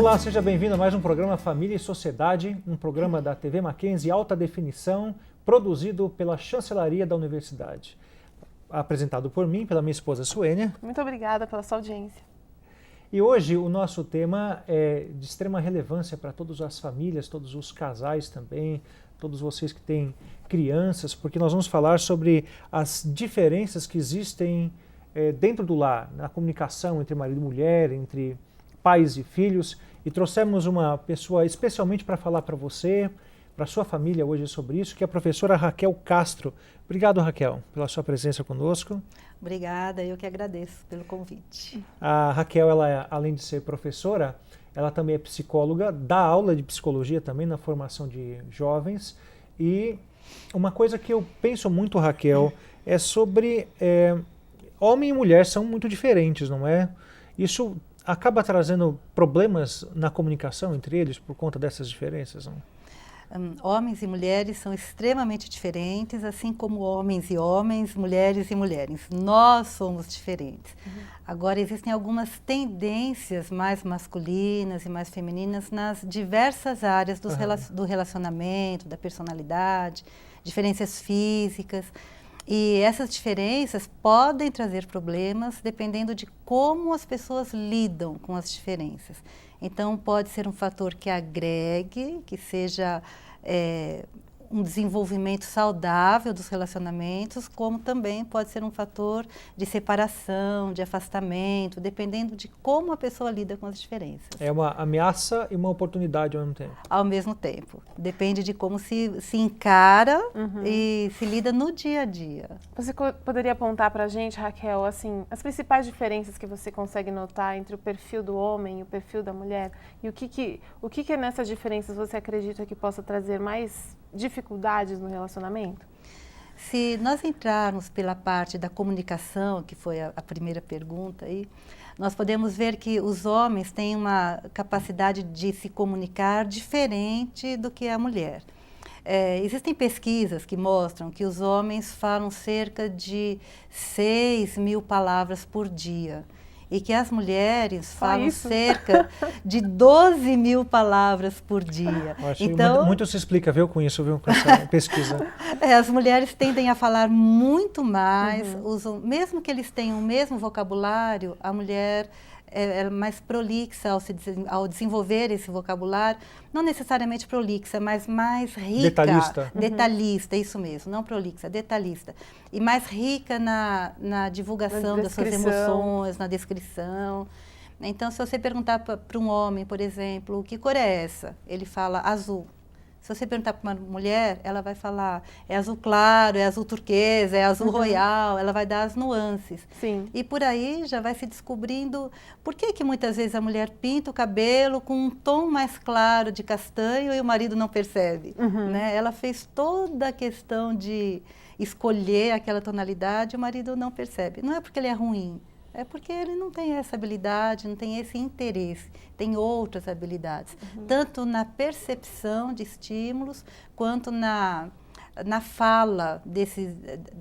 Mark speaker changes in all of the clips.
Speaker 1: Olá, seja bem-vindo a mais um programa Família e Sociedade, um programa da TV Mackenzie Alta Definição, produzido pela Chancelaria da Universidade. Apresentado por mim, pela minha esposa Suênia.
Speaker 2: Muito obrigada pela sua audiência.
Speaker 1: E hoje o nosso tema é de extrema relevância para todas as famílias, todos os casais também, todos vocês que têm crianças, porque nós vamos falar sobre as diferenças que existem dentro do lar, na comunicação entre marido e mulher, entre pais e filhos, e trouxemos uma pessoa especialmente para falar para você, para sua família hoje sobre isso, que é a professora Raquel Castro. Obrigado, Raquel, pela sua presença conosco.
Speaker 3: Obrigada, eu que agradeço pelo convite.
Speaker 1: A Raquel, ela, além de ser professora, ela também é psicóloga, dá aula de psicologia também na formação de jovens. E uma coisa que eu penso muito, Raquel, é sobre homem e mulher são muito diferentes, não é? Isso acaba trazendo problemas na comunicação entre eles por conta dessas diferenças, não?
Speaker 3: Homens e mulheres são extremamente diferentes, assim como homens e homens, mulheres e mulheres. Nós somos diferentes. Agora, existem algumas tendências mais masculinas e mais femininas nas diversas áreas do relacionamento, da personalidade, diferenças físicas. E essas diferenças podem trazer problemas dependendo de como as pessoas lidam com as diferenças. Então, pode ser um fator que agregue, que seja um desenvolvimento saudável dos relacionamentos, como também pode ser um fator de separação, de afastamento, dependendo de como a pessoa lida com as diferenças.
Speaker 1: É uma ameaça e uma oportunidade ao mesmo tempo.
Speaker 3: Ao mesmo tempo. Depende de como se encara e se lida no dia a dia.
Speaker 2: Você poderia apontar para a gente, Raquel, assim, as principais diferenças que você consegue notar entre o perfil do homem e o perfil da mulher? E o que nessas diferenças você acredita que possa trazer mais dificuldades no relacionamento?
Speaker 3: Se nós entrarmos pela parte da comunicação, que foi a primeira pergunta aí, nós podemos ver que os homens têm uma capacidade de se comunicar diferente do que a mulher. Existem pesquisas que mostram que os homens falam cerca de 6.000 palavras por dia. E que as mulheres falam cerca de 12.000 palavras por dia.
Speaker 1: Então, muito se explica, viu, com isso, viu, com essa pesquisa.
Speaker 3: As mulheres tendem a falar muito mais, usam, mesmo que eles tenham o mesmo vocabulário, a mulher é mais prolixa ao desenvolver esse vocabulário, não necessariamente prolixa, mas mais rica.
Speaker 1: Detalhista.
Speaker 3: Detalhista, isso mesmo, não prolixa, detalhista. E mais rica na divulgação das suas emoções, na descrição. Então, se você perguntar para um homem, por exemplo, que cor é essa? Ele fala azul. Se você perguntar para uma mulher, ela vai falar é azul claro, é azul turquesa, é azul royal, ela vai dar as nuances.
Speaker 2: Sim.
Speaker 3: E por aí já vai se descobrindo por que muitas vezes a mulher pinta o cabelo com um tom mais claro de castanho e o marido não percebe. Né? Ela fez toda a questão de escolher aquela tonalidade e o marido não percebe. Não é porque ele é ruim. É porque ele não tem essa habilidade, não tem esse interesse, tem outras habilidades. Tanto na percepção de estímulos, quanto na fala,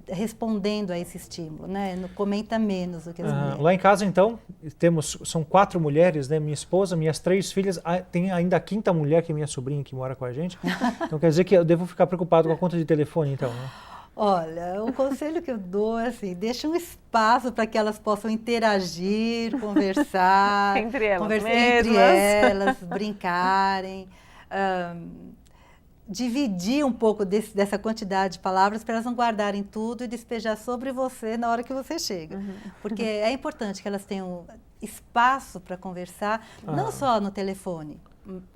Speaker 3: respondendo a esse estímulo, né? Comenta menos do que as mulheres.
Speaker 1: Lá em casa, então, são 4 mulheres, né? Minha esposa, minhas 3 filhas, tem ainda a 5ª mulher, que é minha sobrinha, que mora com a gente. Então quer dizer que eu devo ficar preocupado com a conta de telefone, então, né?
Speaker 3: Olha, o conselho que eu dou é assim, deixa um espaço para que elas possam interagir, conversar,
Speaker 2: entre elas,
Speaker 3: brincarem, dividir um pouco dessa quantidade de palavras para elas não guardarem tudo e despejar sobre você na hora que você chega. Porque é importante que elas tenham espaço para conversar, não só no telefone.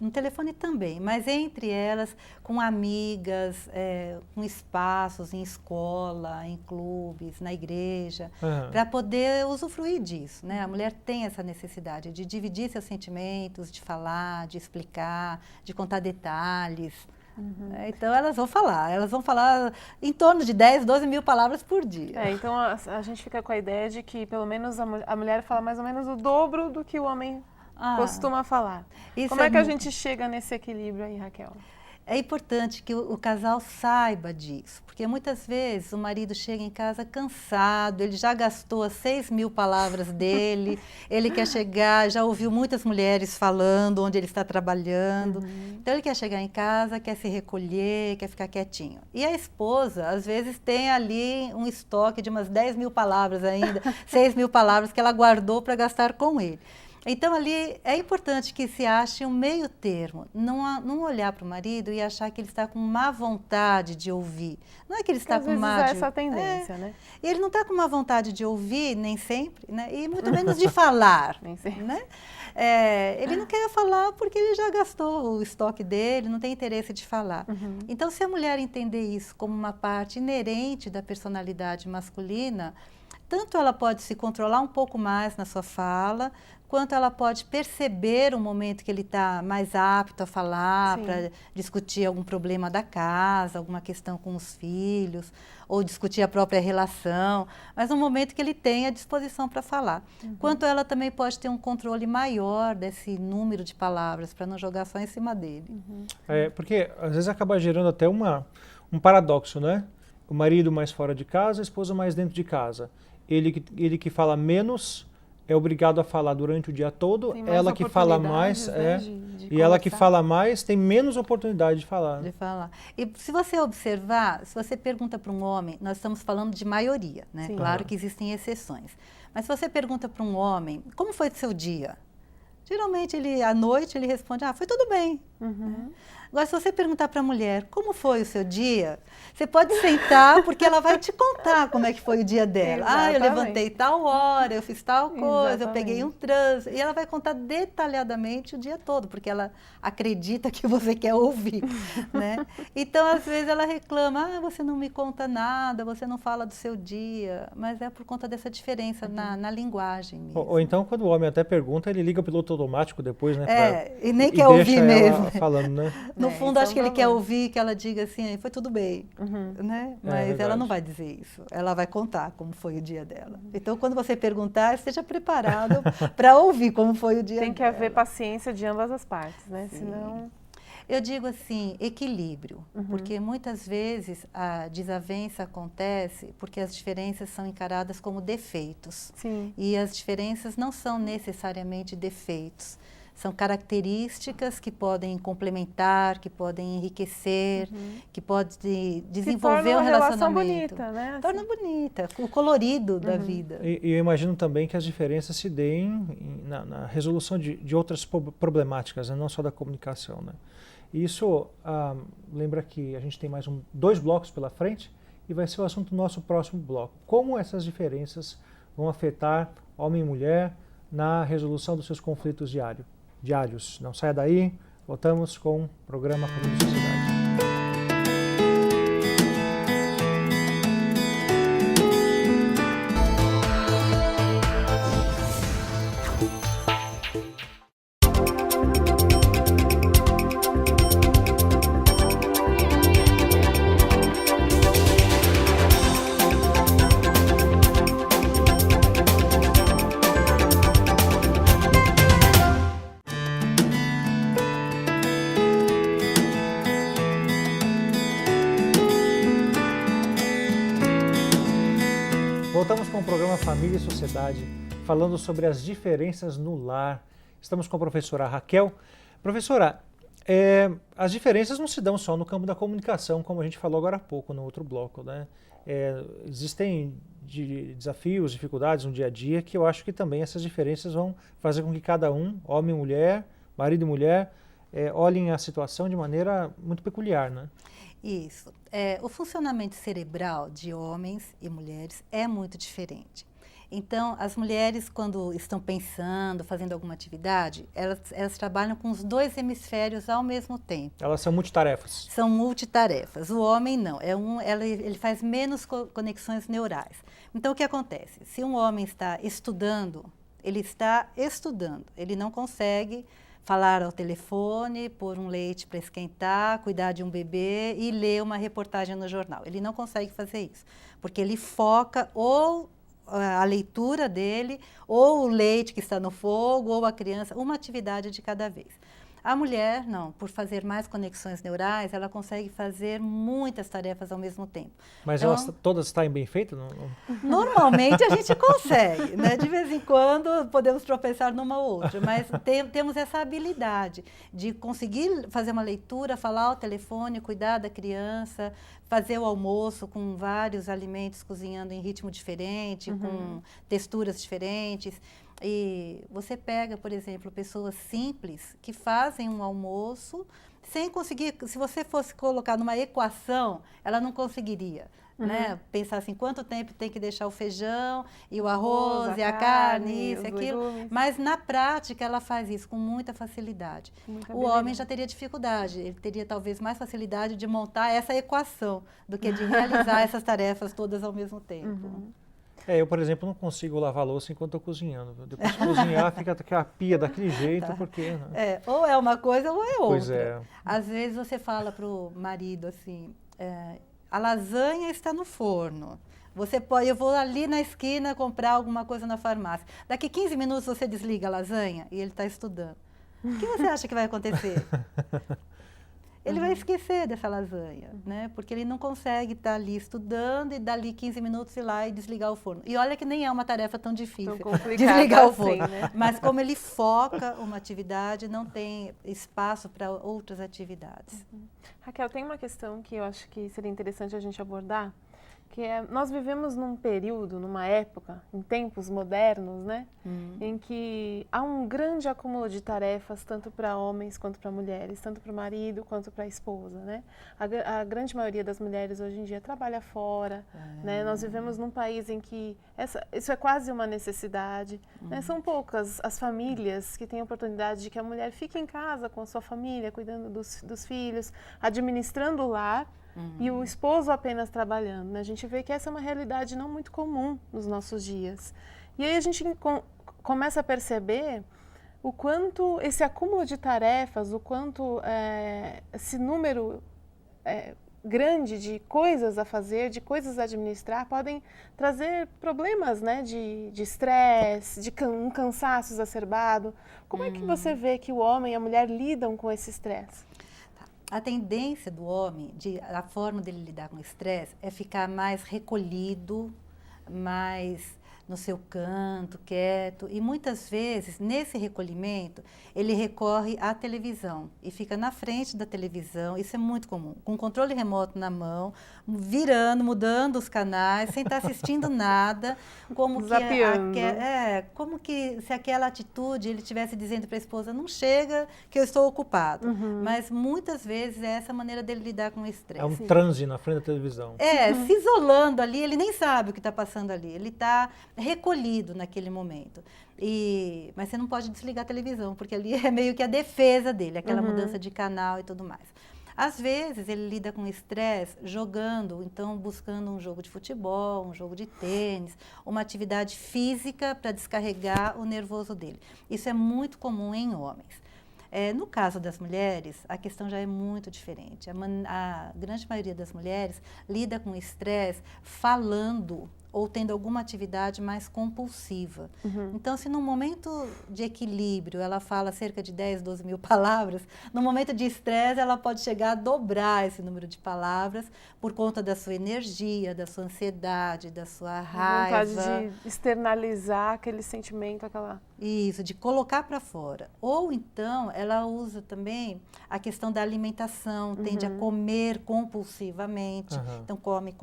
Speaker 3: No telefone também, mas entre elas, com amigas, com espaços em escola, em clubes, na igreja, para poder usufruir disso, né? A mulher tem essa necessidade de dividir seus sentimentos, de falar, de explicar, de contar detalhes. Então elas vão falar em torno de 10, 12.000 palavras por dia.
Speaker 2: Então a gente fica com a ideia de que pelo menos a mulher fala mais ou menos o dobro do que o homem costuma falar. Como é que a gente chega nesse equilíbrio aí, Raquel?
Speaker 3: É importante que o casal saiba disso, porque muitas vezes o marido chega em casa cansado, ele já gastou as 6.000 palavras dele, ele quer chegar, já ouviu muitas mulheres falando onde ele está trabalhando, então ele quer chegar em casa, quer se recolher, quer ficar quietinho. E a esposa, às vezes, tem ali um estoque de umas 10.000 palavras ainda, 6.000 palavras que ela guardou para gastar com ele. Então, ali é importante que se ache um meio termo, não olhar para o marido e achar que ele está com má vontade de ouvir. Não é que ele está com má...
Speaker 2: Às vezes é essa tendência, né?
Speaker 3: E ele não está com má vontade de ouvir, nem sempre, né? E muito menos de falar.
Speaker 2: Nem sempre.
Speaker 3: Né? Ele não quer falar porque ele já gastou o estoque dele, não tem interesse de falar. Então, se a mulher entender isso como uma parte inerente da personalidade masculina, tanto ela pode se controlar um pouco mais na sua fala, quanto ela pode perceber o momento que ele está mais apto a falar, para discutir algum problema da casa, alguma questão com os filhos, ou discutir a própria relação, mas no momento que ele tem a disposição para falar. Quanto ela também pode ter um controle maior desse número de palavras, para não jogar só em cima dele.
Speaker 1: Porque às vezes acaba gerando até um paradoxo, né? O marido mais fora de casa, a esposa mais dentro de casa. Ele que fala menos é obrigado a falar durante o dia todo, ela que fala mais, e ela que fala mais tem menos oportunidade de falar.
Speaker 3: De falar. E se você observar, se você pergunta para um homem, nós estamos falando de maioria, né?
Speaker 2: Sim.
Speaker 3: Claro que existem exceções. Mas se você pergunta para um homem, como foi o seu dia? Geralmente, à noite, ele responde, foi tudo bem. Agora, se você perguntar para a mulher, como foi o seu dia? Você pode sentar, porque ela vai te contar como é que foi o dia dela. Eu levantei tal hora, eu fiz tal coisa, eu peguei um trânsito. E ela vai contar detalhadamente o dia todo, porque ela acredita que você quer ouvir, né? Então, às vezes, ela reclama, você não me conta nada, você não fala do seu dia. Mas é por conta dessa diferença na linguagem mesmo.
Speaker 1: Ou então, quando o homem até pergunta, ele liga o piloto automático depois, né?
Speaker 3: E nem quer ouvir mesmo.
Speaker 1: Falando, né?
Speaker 3: No fundo, acho que ele quer ouvir que ela diga assim, foi tudo bem, né? Mas ela não vai dizer isso. Ela vai contar como foi o dia dela. Então, quando você perguntar, esteja preparado para ouvir como foi o dia dela.
Speaker 2: Tem que haver paciência de ambas as partes, né?
Speaker 3: Sim.
Speaker 2: Senão...
Speaker 3: Eu digo assim, equilíbrio, porque muitas vezes a desavença acontece porque as diferenças são encaradas como defeitos.
Speaker 2: Sim.
Speaker 3: E as diferenças não são necessariamente defeitos. São características que podem complementar, que podem enriquecer, que podem desenvolver um relacionamento.
Speaker 2: Bonita, né?
Speaker 3: Torna bonita, o colorido da vida.
Speaker 1: E eu imagino também que as diferenças se deem na resolução de outras problemáticas, né? Não só da comunicação, né? E isso lembra que a gente tem mais 2 blocos pela frente e vai ser o assunto do nosso próximo bloco. Como essas diferenças vão afetar homem e mulher na resolução dos seus conflitos diários. Não saia daí, voltamos com o programa Família e Sociedade. Voltamos com o programa Família e Sociedade, falando sobre as diferenças no lar. Estamos com a professora Raquel. Professora, as diferenças não se dão só no campo da comunicação, como a gente falou agora há pouco, no outro bloco, né? Existem desafios, dificuldades no dia a dia, que eu acho que também essas diferenças vão fazer com que cada um, homem e mulher, marido e mulher, olhem a situação de maneira muito peculiar, né?
Speaker 3: Isso. O funcionamento cerebral de homens e mulheres é muito diferente. Então, as mulheres, quando estão pensando, fazendo alguma atividade, elas trabalham com os 2 hemisférios ao mesmo tempo.
Speaker 1: Elas são multitarefas.
Speaker 3: São multitarefas. O homem não. Ele faz menos conexões neurais. Então, o que acontece? Se um homem está estudando, ele não consegue falar ao telefone, pôr um leite para esquentar, cuidar de um bebê e ler uma reportagem no jornal. Ele não consegue fazer isso, porque ele foca ou a leitura dele, ou o leite que está no fogo, ou a criança, uma atividade de cada vez. A mulher, não, por fazer mais conexões neurais, ela consegue fazer muitas tarefas ao mesmo tempo.
Speaker 1: Mas
Speaker 3: então,
Speaker 1: elas todas estão bem feitas?
Speaker 3: Normalmente a gente consegue, né? De vez em quando podemos tropeçar numa ou outra, mas temos essa habilidade de conseguir fazer uma leitura, falar ao telefone, cuidar da criança, fazer o almoço com vários alimentos cozinhando em ritmo diferente, com texturas diferentes. E você pega, por exemplo, pessoas simples que fazem um almoço sem conseguir, se você fosse colocar numa equação, ela não conseguiria. Né? Pensar assim, quanto tempo tem que deixar o feijão e o arroz e a carne, isso e aquilo. Legumes. Mas na prática ela faz isso com muita facilidade. O homem já teria dificuldade, ele teria talvez mais facilidade de montar essa equação do que de realizar essas tarefas todas ao mesmo tempo.
Speaker 1: Eu, por exemplo, não consigo lavar a louça enquanto estou cozinhando. Depois de cozinhar, fica aquela pia daquele jeito, porque... Né?
Speaker 3: Ou é uma coisa ou é outra.
Speaker 1: Pois é.
Speaker 3: Às vezes você fala para o marido assim, a lasanha está no forno. Eu vou ali na esquina comprar alguma coisa na farmácia. Daqui 15 minutos você desliga a lasanha e ele está estudando. O que você acha que vai acontecer? Ele vai esquecer dessa lasanha, né? Porque ele não consegue estar ali estudando e dali 15 minutos ir lá e desligar o forno. E olha que nem é uma tarefa tão difícil, desligar o forno. Assim, né? Mas como ele foca uma atividade, não tem espaço para outras atividades.
Speaker 2: Raquel, tem uma questão que eu acho que seria interessante a gente abordar, que é, nós vivemos num período, numa época, em tempos modernos, né? Em que há um grande acúmulo de tarefas, tanto para homens quanto para mulheres, tanto para o marido quanto para a esposa, né? A grande maioria das mulheres hoje em dia trabalha fora, né? Nós vivemos num país em que isso é quase uma necessidade, né? São poucas as famílias que têm a oportunidade de que a mulher fique em casa com a sua família, cuidando dos filhos, administrando o lar, e o esposo apenas trabalhando, né? A gente vê que essa é uma realidade não muito comum nos nossos dias. E aí a gente começa a perceber o quanto esse acúmulo de tarefas, o quanto esse número grande de coisas a fazer, de coisas a administrar, podem trazer problemas, né? De estresse, de um cansaço exacerbado. Como é que você vê que o homem e a mulher lidam com esse estresse?
Speaker 3: A tendência do homem, a forma dele lidar com o estresse, é ficar mais recolhido, mais no seu canto, quieto. E muitas vezes, nesse recolhimento, ele recorre à televisão e fica na frente da televisão. Isso é muito comum, com o controle remoto na mão, virando, mudando os canais, sem estar assistindo nada, como como que se aquela atitude ele estivesse dizendo para a esposa, não chega que eu estou ocupado. Mas muitas vezes é essa maneira dele lidar com o estresse.
Speaker 1: É um transe na frente da televisão.
Speaker 3: Se isolando ali, ele nem sabe o que está passando ali, ele está recolhido naquele momento. Mas você não pode desligar a televisão, porque ali é meio que a defesa dele, aquela mudança de canal e tudo mais. Às vezes ele lida com estresse jogando, então buscando um jogo de futebol, um jogo de tênis, uma atividade física para descarregar o nervoso dele. Isso é muito comum em homens. No caso das mulheres, a questão já é muito diferente. A grande maioria das mulheres lida com estresse falando ou tendo alguma atividade mais compulsiva. Então, se num momento de equilíbrio ela fala cerca de 10, 12 mil palavras, no momento de estresse ela pode chegar a dobrar esse número de palavras por conta da sua energia, da sua ansiedade, da sua raiva.
Speaker 2: A vontade de externalizar aquele sentimento, aquela...
Speaker 3: Isso, de colocar para fora. Ou então ela usa também a questão da alimentação, tende a comer compulsivamente. Então come.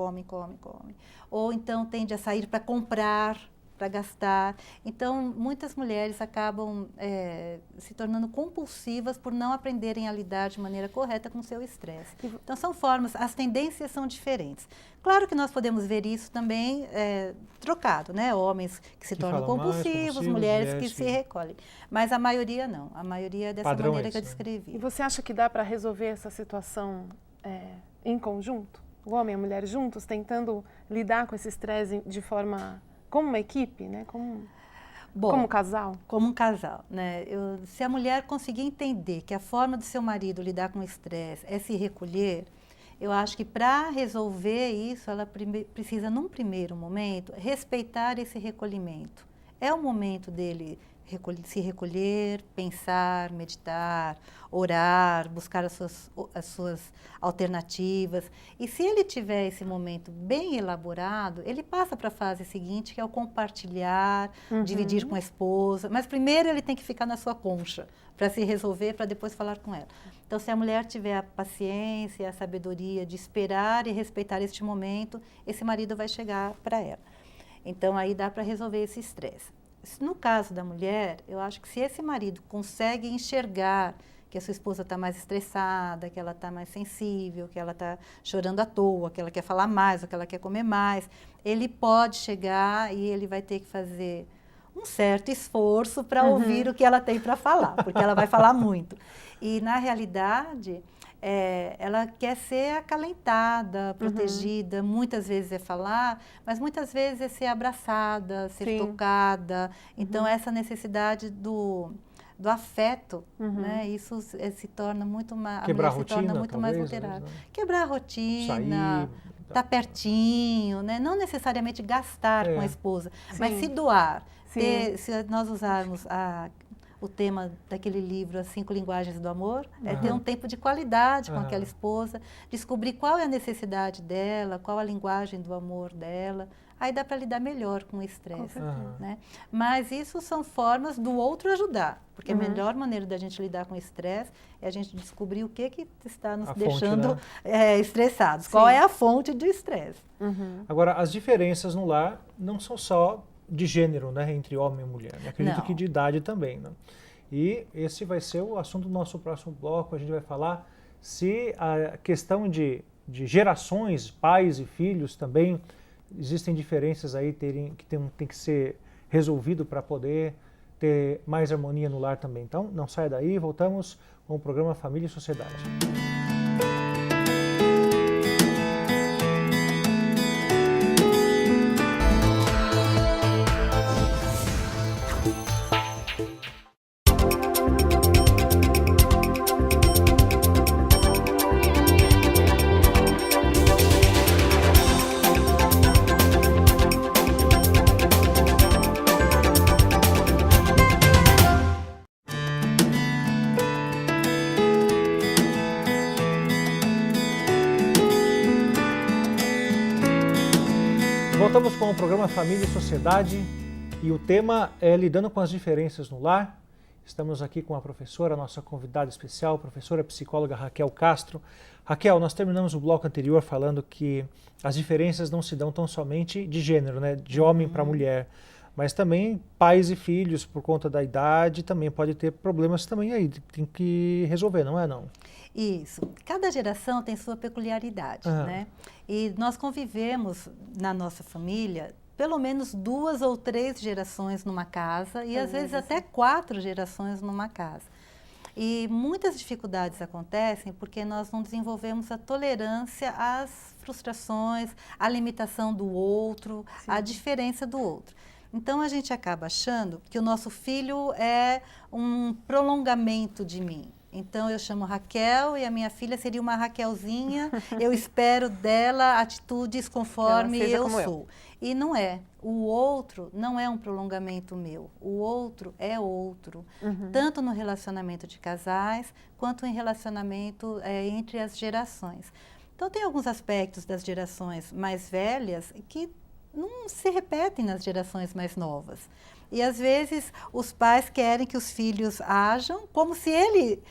Speaker 3: Ou então tende a sair para comprar, para gastar. Então, muitas mulheres acabam se tornando compulsivas por não aprenderem a lidar de maneira correta com o seu estresse. Então, são formas, as tendências são diferentes. Claro que nós podemos ver isso também trocado, né? Homens que se tornam compulsivos, mulheres que se recolhem. Mas a maioria não. A maioria é dessa maneira que eu descrevi.
Speaker 2: E você acha que dá para resolver essa situação em conjunto? O homem e a mulher juntos, tentando lidar com esse estresse de forma... como uma equipe, né? Como casal?
Speaker 3: Como um casal, né? Se a mulher conseguir entender que a forma do seu marido lidar com o estresse é se recolher, eu acho que para resolver isso, ela precisa, num primeiro momento, respeitar esse recolhimento. É o momento dele se recolher, pensar, meditar, orar, buscar as suas alternativas. E se ele tiver esse momento bem elaborado, ele passa para a fase seguinte, que é o compartilhar, dividir com a esposa. Mas primeiro ele tem que ficar na sua concha para se resolver, para depois falar com ela. Então, se a mulher tiver a paciência, a sabedoria de esperar e respeitar este momento, esse marido vai chegar para ela. Então, aí dá para resolver esse estresse. No caso da mulher, eu acho que se esse marido consegue enxergar que a sua esposa está mais estressada, que ela está mais sensível, que ela está chorando à toa, que ela quer falar mais, ou que ela quer comer mais, ele pode chegar e ele vai ter que fazer um certo esforço para ouvir o que ela tem para falar, porque ela vai falar muito. E, na realidade, ela quer ser acalentada, protegida, muitas vezes é falar, mas muitas vezes é ser abraçada, ser tocada. Então, essa necessidade do afeto, né? Isso se torna muito mais...
Speaker 1: Quebrar
Speaker 3: a mulher se torna muito mais vulnerável.
Speaker 1: Né?
Speaker 3: Quebrar a rotina,
Speaker 1: sair,
Speaker 3: estar pertinho, né? Não necessariamente gastar com a esposa, mas se doar. Se nós usarmos o tema daquele livro, As 5 Linguagens do Amor, é ter um tempo de qualidade com aquela esposa, descobrir qual é a necessidade dela, qual a linguagem do amor dela. Aí dá para lidar melhor com o estresse, né? Mas isso são formas do outro ajudar, porque a melhor maneira da gente lidar com o estresse é a gente descobrir o que está nos deixando estressados, qual é a fonte do estresse.
Speaker 1: Agora, as diferenças no lar não são só de gênero, né, entre homem e mulher. Eu acredito que de idade também, né? E esse vai ser o assunto do nosso próximo bloco. A gente vai falar se a questão de gerações, pais e filhos também, existem diferenças aí que tem que ser resolvido para poder ter mais harmonia no lar também. Então, não saia daí, voltamos com o programa Família e Sociedade. Voltamos com o programa Família e Sociedade e o tema é lidando com as diferenças no lar. Estamos aqui com a professora, nossa convidada especial, professora psicóloga Raquel Castro. Raquel, nós terminamos o bloco anterior falando que as diferenças não se dão tão somente de gênero, né, de homem para mulher, mas também pais e filhos, por conta da idade, também pode ter problemas também aí, tem que resolver, não é não?
Speaker 3: Isso. Cada geração tem sua peculiaridade, né? E nós convivemos na nossa família pelo menos 2 ou 3 gerações numa casa e às vezes até 4 gerações numa casa. E muitas dificuldades acontecem porque nós não desenvolvemos a tolerância às frustrações, à limitação do outro, à diferença do outro. Então, a gente acaba achando que o nosso filho é um prolongamento de mim. Então, eu chamo Raquel e a minha filha seria uma Raquelzinha. Eu espero dela atitudes conforme eu sou. E não é. O outro não é um prolongamento meu. O outro é outro. Tanto no relacionamento de casais, quanto em relacionamento entre as gerações. Então, tem alguns aspectos das gerações mais velhas que não se repetem nas gerações mais novas. E, às vezes, os pais querem que os filhos ajam como se ele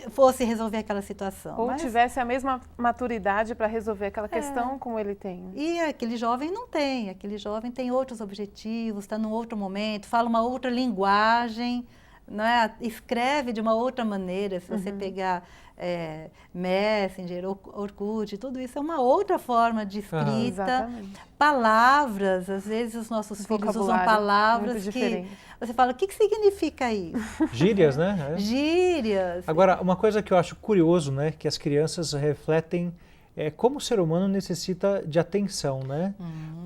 Speaker 3: fosse resolver aquela situação.
Speaker 2: Ou tivesse a mesma maturidade para resolver aquela questão como ele tem.
Speaker 3: E aquele jovem não tem. Aquele jovem tem outros objetivos, está num outro momento, fala uma outra linguagem, não é? Escreve de uma outra maneira. Se você pegar Messenger, Orkut, tudo isso é uma outra forma de escrita. Palavras, às vezes os nossos filhos usam palavras que você fala, o que significa isso?
Speaker 1: Gírias, né?
Speaker 3: Gírias.
Speaker 1: Agora, uma coisa que eu acho curioso, né, que as crianças refletem como o ser humano necessita de atenção, né?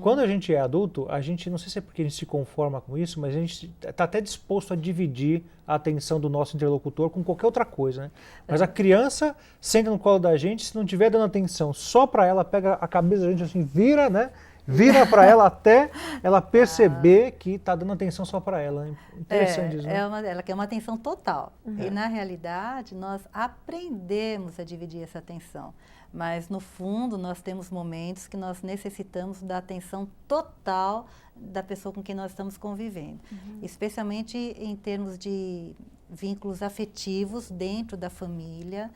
Speaker 1: Quando a gente é adulto, a gente, não sei se é porque a gente se conforma com isso, mas a gente está até disposto a dividir a atenção do nosso interlocutor com qualquer outra coisa, né? Mas a criança senta no colo da gente, se não estiver dando atenção só para ela, pega a cabeça da gente assim, vira, né? Vira para ela até ela perceber que está dando atenção só para ela. Interessante isso, né?
Speaker 3: Ela quer uma atenção total. E, na realidade, nós aprendemos a dividir essa atenção. Mas, no fundo, nós temos momentos que nós necessitamos da atenção total da pessoa com quem nós estamos convivendo. Especialmente em termos de vínculos afetivos dentro da família,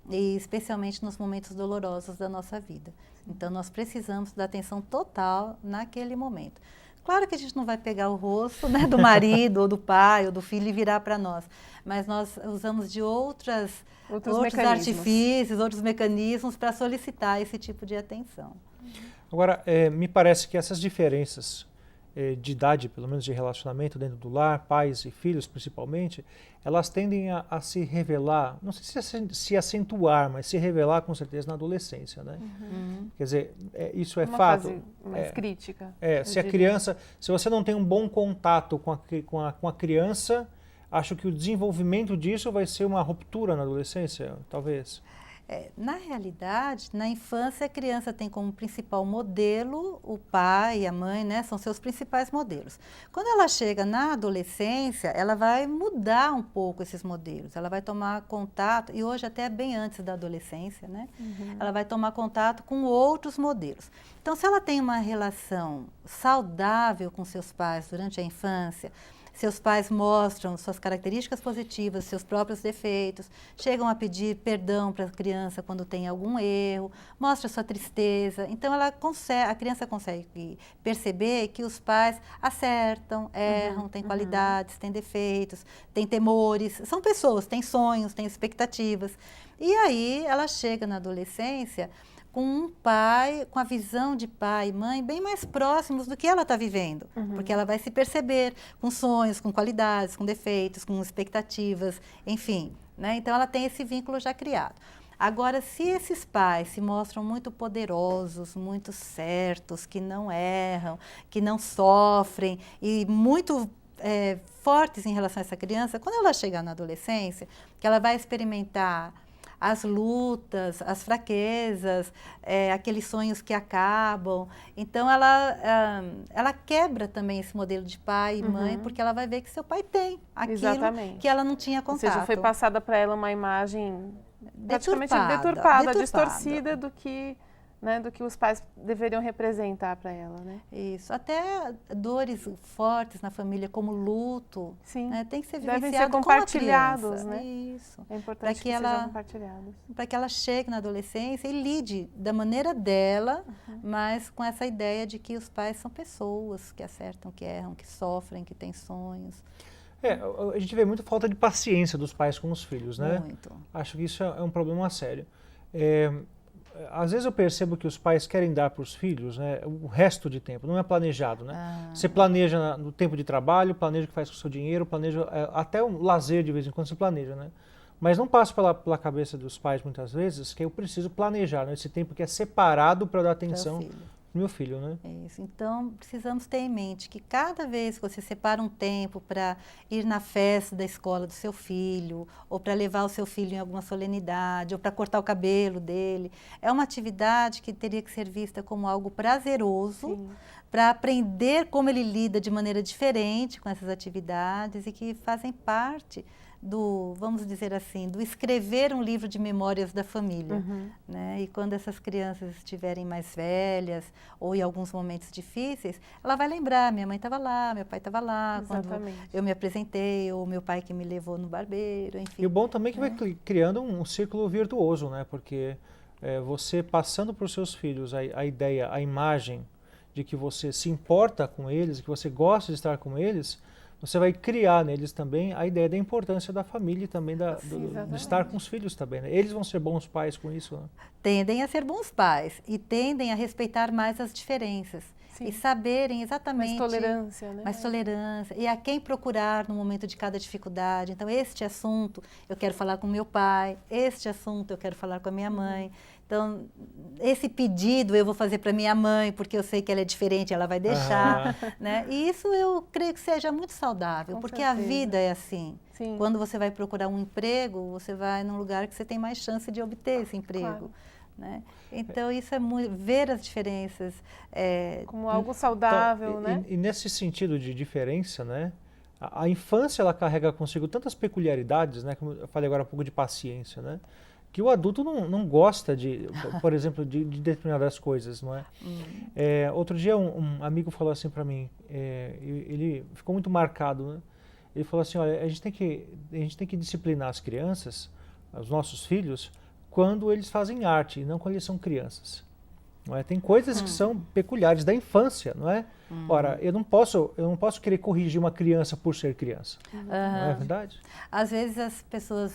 Speaker 3: e especialmente nos momentos dolorosos da nossa vida. Então, nós precisamos da atenção total naquele momento. Claro que a gente não vai pegar o rosto, né, do marido, ou do pai, ou do filho e virar para nós, mas nós usamos de outros artifícios, outros mecanismos para solicitar esse tipo de atenção.
Speaker 1: Agora, me parece que essas diferenças de idade, pelo menos de relacionamento dentro do lar, pais e filhos principalmente, elas tendem a se revelar, não sei se acentuar, mas se revelar com certeza na adolescência, né? Quer dizer, isso é
Speaker 2: uma
Speaker 1: fato.
Speaker 2: Fase mais crítica.
Speaker 1: Se a criança, se você não tem um bom contato com a criança, acho que o desenvolvimento disso vai ser uma ruptura na adolescência, talvez.
Speaker 3: Na realidade, na infância, a criança tem como principal modelo o pai e a mãe, né? São seus principais modelos. Quando ela chega na adolescência, ela vai mudar um pouco esses modelos. Ela vai tomar contato, e hoje até bem antes da adolescência, né? Ela vai tomar contato com outros modelos. Então, se ela tem uma relação saudável com seus pais durante a infância, seus pais mostram suas características positivas, seus próprios defeitos, chegam a pedir perdão para a criança quando tem algum erro, mostra sua tristeza. Então, a criança consegue perceber que os pais acertam, erram, têm qualidades, têm defeitos, têm temores. São pessoas, têm sonhos, têm expectativas. E aí, ela chega na adolescência com um pai, com a visão de pai e mãe bem mais próximos do que ela está vivendo. Porque ela vai se perceber com sonhos, com qualidades, com defeitos, com expectativas, enfim, né? Então, ela tem esse vínculo já criado. Agora, se esses pais se mostram muito poderosos, muito certos, que não erram, que não sofrem e muito fortes em relação a essa criança, quando ela chegar na adolescência, que ela vai experimentar as lutas, as fraquezas, aqueles sonhos que acabam. Então, ela quebra também esse modelo de pai e mãe, porque ela vai ver que seu pai tem aquilo que ela não tinha contato.
Speaker 2: Ou seja, foi passada para ela uma imagem praticamente deturpada, distorcida do que os pais deveriam representar para ela, né?
Speaker 3: Isso. Até dores fortes na família, como luto, né, tem que ser vivenciado
Speaker 2: devem ser compartilhados,
Speaker 3: com a criança.
Speaker 2: né?
Speaker 3: Isso.
Speaker 2: É importante que sejam compartilhados.
Speaker 3: Para que ela chegue na adolescência e lide da maneira dela, mas com essa ideia de que os pais são pessoas que acertam, que erram, que sofrem, que têm sonhos.
Speaker 1: A gente vê muita falta de paciência dos pais com os filhos, né?
Speaker 3: Muito.
Speaker 1: Acho que isso é um problema sério. Às vezes eu percebo que os pais querem dar para os filhos, né, o resto de tempo, não é planejado, né? Você planeja no tempo de trabalho, planeja o que faz com o seu dinheiro, planeja até um lazer de vez em quando você planeja, né? Mas não passa pela cabeça dos pais muitas vezes que eu preciso planejar, né, esse tempo que é separado para dar atenção pro meu filho, né?
Speaker 3: Isso. Então, precisamos ter em mente que cada vez que você separa um tempo para ir na festa da escola do seu filho, ou para levar o seu filho em alguma solenidade, ou para cortar o cabelo dele, é uma atividade que teria que ser vista como algo prazeroso, para aprender como ele lida de maneira diferente com essas atividades e que fazem parte vamos dizer assim, do escrever um livro de memórias da família, né? E quando essas crianças estiverem mais velhas ou em alguns momentos difíceis, ela vai lembrar, minha mãe estava lá, meu pai estava lá, quando eu me apresentei, ou meu pai que me levou no barbeiro, enfim.
Speaker 1: E o bom também é que vai criando um círculo virtuoso, né? Porque você passando para os seus filhos a ideia, a imagem de que você se importa com eles, que você gosta de estar com eles, você vai criar neles também a ideia da importância da família e também de estar com os filhos também, né? Eles vão ser bons pais com isso, né?
Speaker 3: Tendem a ser bons pais e tendem a respeitar mais as diferenças. E saberem exatamente...
Speaker 2: Mais tolerância, né?
Speaker 3: Mais tolerância. E a quem procurar no momento de cada dificuldade. Então, este assunto eu quero falar com meu pai, este assunto eu quero falar com a minha mãe. Então, esse pedido eu vou fazer para minha mãe, porque eu sei que ela é diferente, ela vai deixar. Né? E isso eu creio que seja muito saudável, porque a vida é assim. Quando você vai procurar um emprego, você vai num lugar que você tem mais chance de obter esse emprego. né? Então, isso é ver as diferenças.
Speaker 2: Como algo saudável, né?
Speaker 1: E nesse sentido de diferença, né? A infância, ela carrega consigo tantas peculiaridades, né? Como eu falei agora há pouco de paciência, né? Que o adulto não gosta por exemplo, de determinadas coisas, não é? Outro dia um amigo falou assim para mim, ele ficou muito marcado, né? Ele falou assim, olha, a gente tem que disciplinar as crianças, os nossos filhos, quando eles fazem arte e não quando eles são crianças. Não é? Tem coisas que são peculiares da infância, não é? Ora, eu não posso querer corrigir uma criança por ser criança. Não é verdade?
Speaker 3: Às vezes as pessoas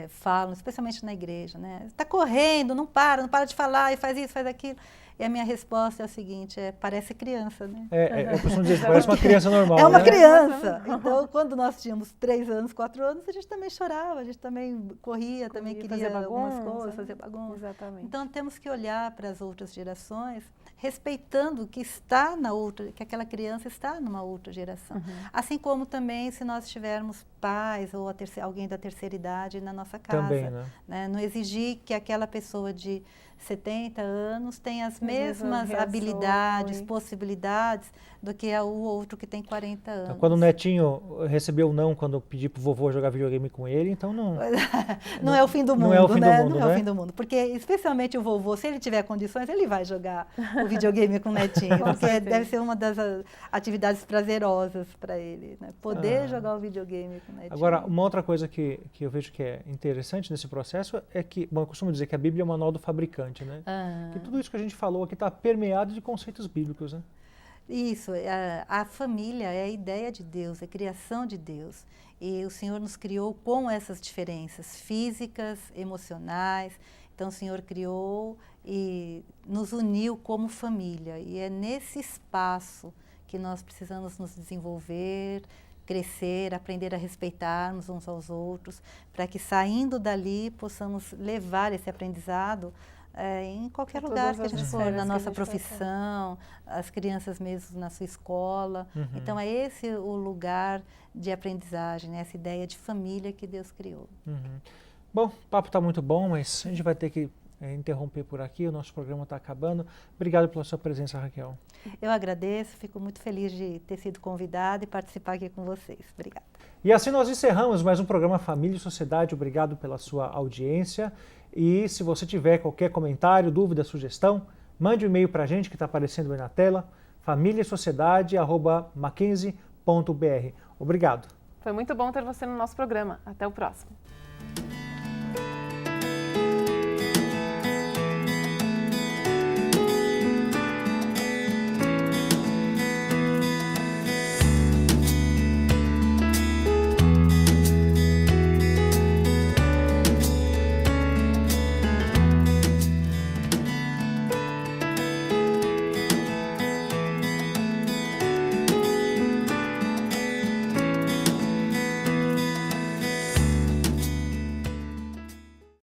Speaker 3: falam, especialmente na igreja, né? Está correndo, não para de falar, e faz isso, faz aquilo. E a minha resposta é a seguinte, parece criança, né?
Speaker 1: Eu costumo dizer que parece uma criança normal.
Speaker 3: É uma
Speaker 1: né?
Speaker 3: criança. Então, quando nós tínhamos 3 anos, 4 anos, a gente também chorava, a gente também corria, também queria algumas coisas, fazer bagunça.
Speaker 2: Exatamente.
Speaker 3: Então, temos que olhar para as outras gerações, respeitando que está na outra, que aquela criança está numa outra geração. Assim como também se nós tivermos pais ou alguém da terceira idade na nossa casa.
Speaker 1: Também,
Speaker 3: né? Não exigir que aquela pessoa de 70 anos tenha as mesmas habilidades, possibilidades do que o outro que tem 40 anos.
Speaker 1: Então, quando o netinho recebeu o não quando eu pedi pro vovô jogar videogame com ele, então
Speaker 3: não é o fim do mundo,
Speaker 1: não é o fim
Speaker 3: né?
Speaker 1: do mundo,
Speaker 3: não é o fim do mundo, porque especialmente o vovô, se ele tiver condições, ele vai jogar o videogame com o netinho, porque deve ser uma das atividades prazerosas para ele, né? Poder jogar o videogame com o netinho.
Speaker 1: Agora, uma outra coisa que eu vejo que é interessante nesse processo é que, bom, eu costumo dizer que a Bíblia é o manual do fabricante, né? Que tudo isso que a gente falou aqui está permeado de conceitos bíblicos, né?
Speaker 3: Isso, a família é a ideia de Deus, é a criação de Deus. E o Senhor nos criou com essas diferenças físicas, emocionais. Então, o Senhor criou e nos uniu como família. E é nesse espaço que nós precisamos nos desenvolver, crescer, aprender a respeitarmos uns aos outros, para que saindo dali possamos levar esse aprendizado em qualquer lugar que a gente for, na nossa profissão, as crianças mesmo na sua escola. Então, é esse o lugar de aprendizagem, né? Essa ideia de família que Deus criou.
Speaker 1: Bom, o papo está muito bom, mas a gente vai ter que interromper por aqui, o nosso programa está acabando. Obrigado pela sua presença, Raquel.
Speaker 3: Eu agradeço, fico muito feliz de ter sido convidada e participar aqui com vocês. Obrigada.
Speaker 1: E assim nós encerramos mais um programa Família e Sociedade. Obrigado pela sua audiência. E se você tiver qualquer comentário, dúvida, sugestão, mande um e-mail para a gente que está aparecendo aí na tela, familiasociedade@mackenzie.br. Obrigado.
Speaker 2: Foi muito bom ter você no nosso programa. Até o próximo.